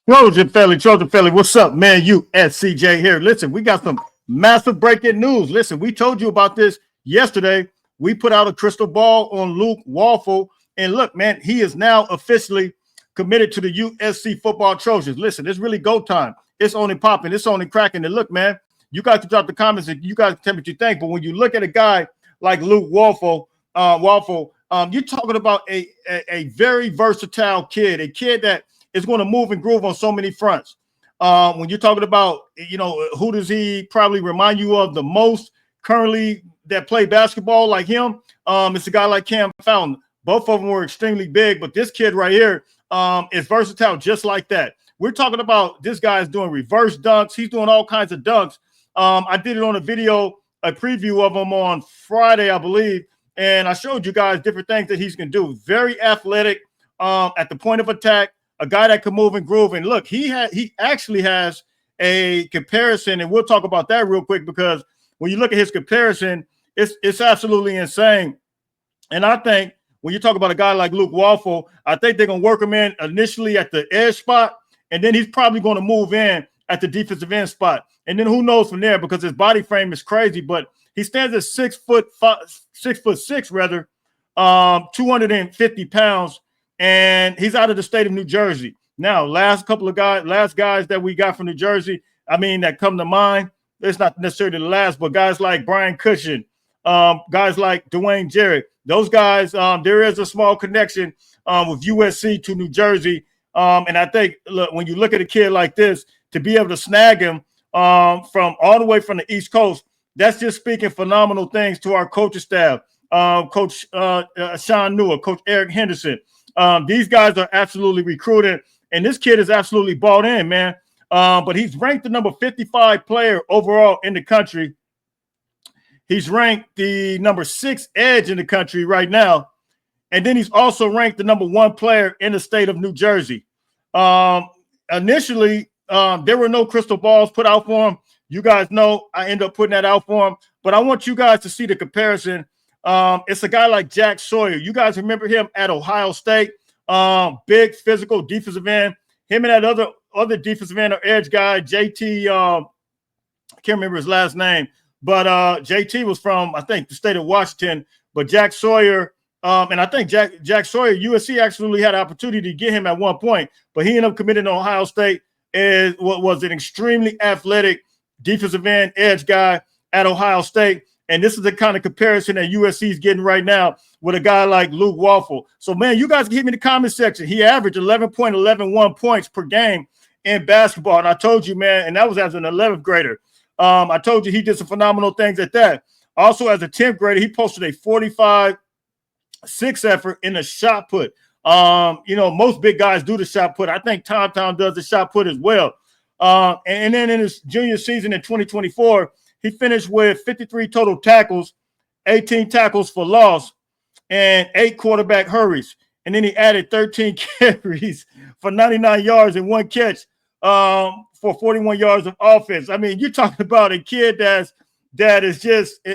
Trojan Philly, what's up, man? USCJ here. Listen, we got some massive breaking news. Listen, we told you about this yesterday. We put out a crystal ball on Luke Waffle, and look, man, he is now officially committed to the USC football Trojans. Listen, it's really go time. It's only popping. It's only cracking. And look, man, you guys can drop the comments and you guys can tell me what you think. But when you look at a guy like Luke Waffle, you're talking about a very versatile kid, a kid that is going to move and groove on so many fronts. When you're talking about, who does he probably remind you of the most currently that play basketball like him? It's a guy like Cam Fountain. Both of them were extremely big, but this kid right here is versatile just like that. We're talking about this guy is doing reverse dunks. He's doing all kinds of dunks. I did it on a video, a preview of him on Friday, I believe, and I showed you guys different things that he's going to do. Very athletic at the point of attack, a guy that can move and groove. And look, he actually has a comparison, and we'll talk about that real quick because when you look at his comparison, it's absolutely insane. And I think when you talk about a guy like Luke Waffle, I think they're going to work him in initially at the edge spot, and then he's probably going to move in at the defensive end spot. And then who knows from there because his body frame is crazy, but he stands at 6'6", 250 pounds, and he's out of the state of New Jersey. Now, last guys that we got from New Jersey, that come to mind, it's not necessarily the last, but guys like Brian Cushion, guys like Dwayne Jarrett, those guys, there is a small connection with USC to New Jersey. And I think, look, when you look at a kid like this, to be able to snag him from all the way from the East Coast, that's just speaking phenomenal things to our coaching staff, Coach Sean Newell, Coach Eric Henderson. These guys are absolutely recruited, and this kid is absolutely bought in, man. But he's ranked the number 55 player overall in the country. He's ranked the number 6 edge in the country right now. And then he's also ranked the number 1 player in the state of New Jersey. Initially, there were no crystal balls put out for him. You guys know I end up putting that out for him. But I want you guys to see the comparison. It's a guy like Jack Sawyer. You guys remember him at Ohio State. Big physical defensive end. Him and that other defensive end or edge guy, JT, I can't remember his last name. But JT was from, I think, the state of Washington. But Jack Sawyer, and I think Jack Sawyer, USC actually had an opportunity to get him at one point, but he ended up committing to Ohio State and was an extremely athletic defensive end edge guy at Ohio State. And this is the kind of comparison that USC is getting right now with a guy like Luke Waffle. So, man, you guys can hit me in the comment section. He averaged 11.111 points per game in basketball. And I told you, man, and that was as an 11th grader. I told you he did some phenomenal things at that. Also, as a 10th grader, he posted a 45-6 effort in the shot put. Most big guys do the shot put. I think Tom does the shot put as well. And then in his junior season in 2024, he finished with 53 total tackles, 18 tackles for loss, and 8 quarterback hurries. And then he added 13 carries for 99 yards and 1 catch for 41 yards of offense. You're talking about a kid that is just,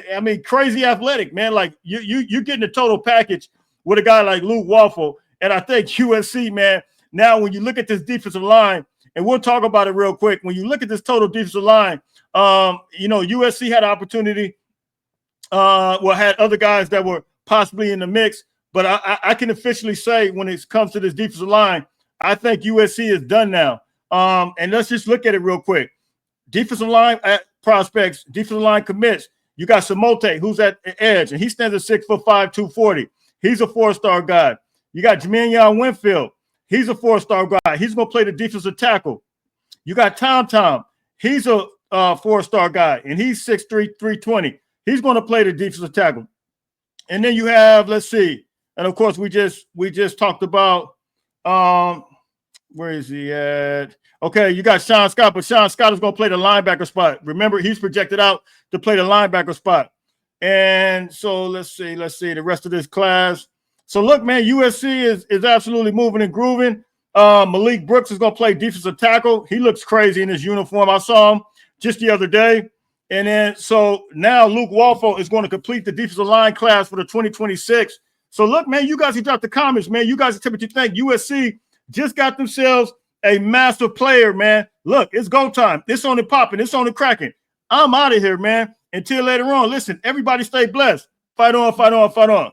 crazy athletic, man. Like you're getting a total package with a guy like Luke Waffle. And I think USC, man, now when you look at this defensive line, and we'll talk about it real quick. When you look at this total defensive line, USC had an opportunity, had other guys that were possibly in the mix. But I can officially say when it comes to this defensive line, I think USC is done now. And let's just look at it real quick. Defensive line prospects, defensive line commits. You got Samote, who's at the edge, and he stands at 6'5", 240. He's a 4-star guy. You got Jaminion Winfield. He's a 4-star guy. He's going to play the defensive tackle. You got Tom. He's a 4-star guy, and he's 6'3", 320. He's going to play the defensive tackle. And then you have, let's see, and of course we just talked about where is he at? Okay, you got Sean Scott, but Sean Scott is going to play the linebacker spot. Remember, he's projected out to play the linebacker spot. And so let's see the rest of this class. So look, man, USC is absolutely moving and grooving. Malik Brooks is going to play defensive tackle. He looks crazy in his uniform. I saw him just the other day. And then so now Luke Waffle is going to complete the defensive line class for the 2026. So look, man, you guys can drop the comments, man. You guys can tell me what you think. USC just got themselves a massive player, man. Look, it's go time. It's on the popping. It's on the cracking. I'm out of here, man. Until later on, listen, everybody stay blessed. Fight on, fight on, fight on.